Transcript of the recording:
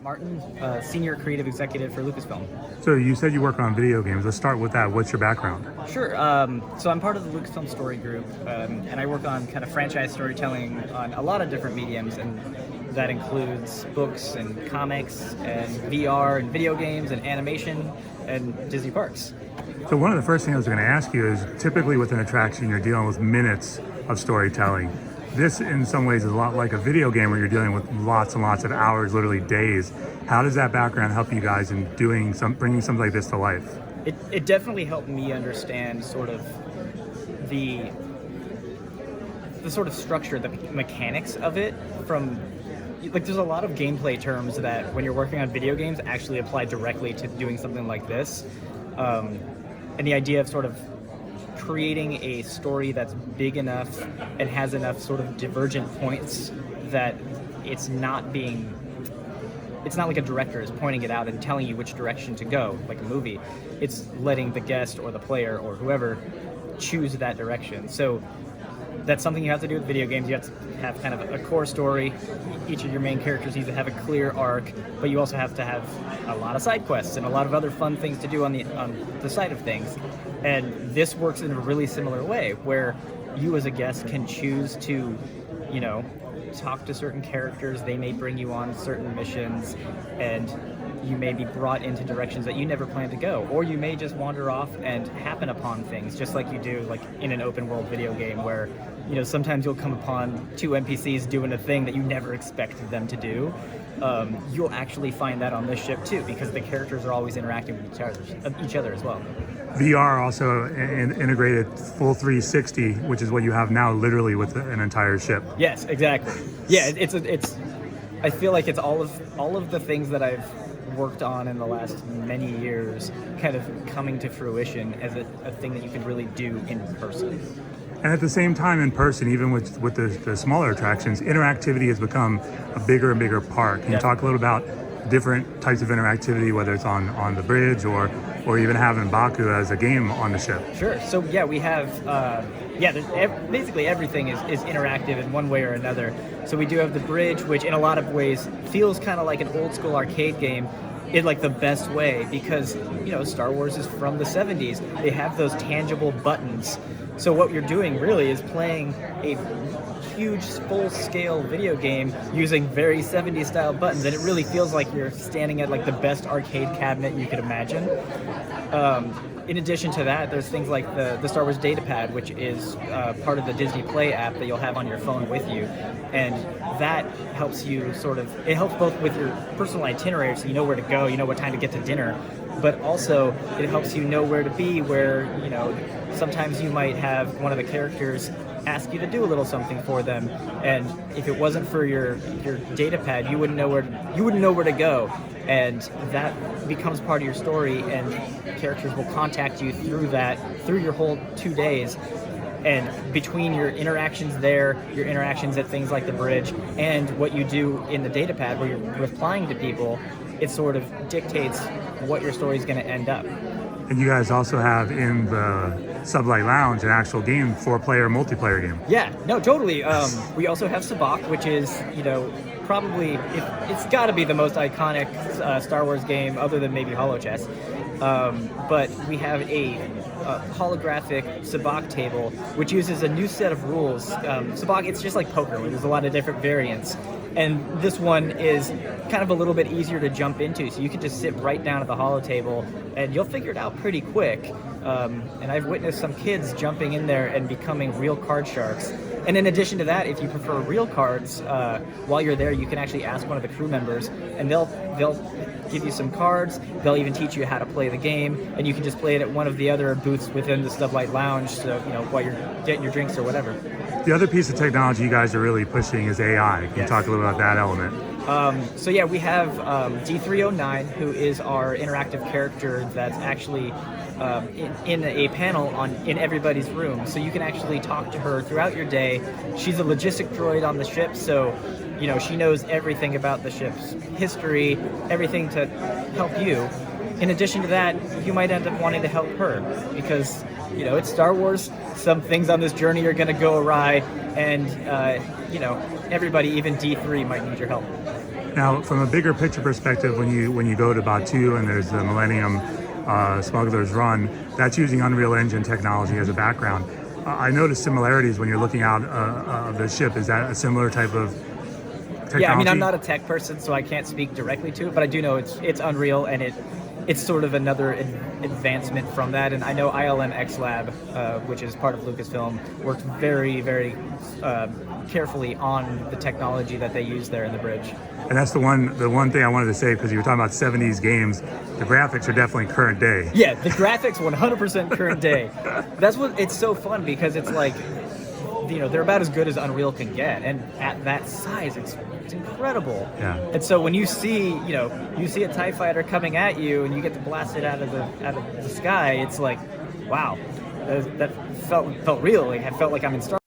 Martin, Senior Creative Executive for Lucasfilm. So you said you work on video games. Let's start with that. What's your background? Sure. So I'm part of the Lucasfilm Story Group, and I work on kind of franchise storytelling on a lot of different mediums, and that includes books and comics and VR and video games and animation and Disney parks. So one of the first things I was going to ask you is, typically with an attraction, you're dealing with minutes of storytelling. This, in some ways, is a lot like a video game where you're dealing with lots and lots of hours, literally days. How does that background help you guys in bringing something like this to life? It definitely helped me understand sort of the sort of structure, the mechanics of it. From like, there's a lot of gameplay terms that when you're working on video games actually apply directly to doing something like this, and the idea of sort of creating a story that's big enough and has enough sort of divergent points that it's not like a director is pointing it out and telling you which direction to go, like a movie. It's letting the guest or the player or whoever choose that direction. So that's something you have to do with video games. You have to have kind of a core story. Each of your main characters needs to have a clear arc, but you also have to have a lot of side quests and a lot of other fun things to do on the side of things. And this works in a really similar way, where you as a guest can choose to, talk to certain characters. They may bring you on certain missions, and you may be brought into directions that you never planned to go, or you may just wander off and happen upon things, just like you do like in an open world video game where, sometimes you'll come upon two NPCs doing a thing that you never expected them to do. You'll actually find that on this ship too, because the characters are always interacting with each other as well. VR also integrated full 360, which is what you have now literally with an entire ship. Yes, exactly. Yeah, it's I feel like it's all of the things that I've worked on in the last many years kind of coming to fruition as a thing that you can really do in person. And at the same time, in person, even with the smaller attractions, interactivity has become a bigger and bigger part. Can you talk a little about different types of interactivity, whether it's on the bridge or even having Batuu as a game on the ship? Sure. So yeah, we have basically everything is interactive in one way or another. So we do have the bridge, which in a lot of ways feels kind of like an old school arcade game in like the best way, because Star Wars is from the 70s. They have those tangible buttons. So what you're doing really is playing a huge full-scale video game using very 70s style buttons, and it really feels like you're standing at like the best arcade cabinet you could imagine. In addition to that, there's things like the Star Wars datapad, which is part of the Disney Play app that you'll have on your phone with you, and that helps you it helps both with your personal itinerary, so you know where to go, you know what time to get to dinner, but also it helps you know where to be, where sometimes you might have one of the characters ask you to do a little something for them, and if it wasn't for your datapad, you wouldn't know where to go, and that becomes part of your story, and characters will contact you through your whole 2 days. And between your interactions there, your interactions at things like the bridge, and what you do in the datapad where you're replying to people, it sort of dictates what your story is going to end up. And you guys also have in the Sublight Lounge an actual game, 4-player multiplayer game. Yeah, no, totally. We also have Sabacc, which is, probably, it's got to be the most iconic Star Wars game other than maybe HoloChess. But we have a holographic Sabacc table, which uses a new set of rules. Sabacc, it's just like poker, where there's a lot of different variants. And this one is kind of a little bit easier to jump into, so you can just sit right down at the holo table and you'll figure it out pretty quick. And I've witnessed some kids jumping in there and becoming real card sharks. And in addition to that, if you prefer real cards, while you're there, you can actually ask one of the crew members, and they'll give you some cards. They'll even teach you how to play the game, and you can just play it at one of the other booths within the Sublight Lounge, so while you're getting your drinks or whatever. The other piece of technology you guys are really pushing is AI. Can you talk a little about that element? So yeah, we have D309, who is our interactive character that's actually in a panel in everybody's room. So you can actually talk to her throughout your day. She's a logistic droid on the ship, so she knows everything about the ship's history, everything to help you. In addition to that, you might end up wanting to help her because, it's Star Wars. Some things on this journey are going to go awry, and, everybody, even D3, might need your help. Now, from a bigger picture perspective, when you go to Batuu and there's the Millennium Smuggler's Run, that's using Unreal Engine technology as a background. I noticed similarities when you're looking out of the ship. Is that a similar type of technology? Yeah, I mean, I'm not a tech person, so I can't speak directly to it, but I do know it's Unreal, and it's sort of another advancement from that. And I know ILM X Lab, which is part of Lucasfilm, worked very, very carefully on the technology that they use there in the bridge. And that's the one thing I wanted to say, because you were talking about 70s games. The graphics are definitely current day. Yeah, the graphics 100% current day. That's what it's so fun, because it's like, you know, they're about as good as Unreal can get, and at that size, it's incredible. Yeah. And so when you see a TIE fighter coming at you, and you get to blast it out of the sky, it's like, wow, that felt real. Like, I felt like I'm in Star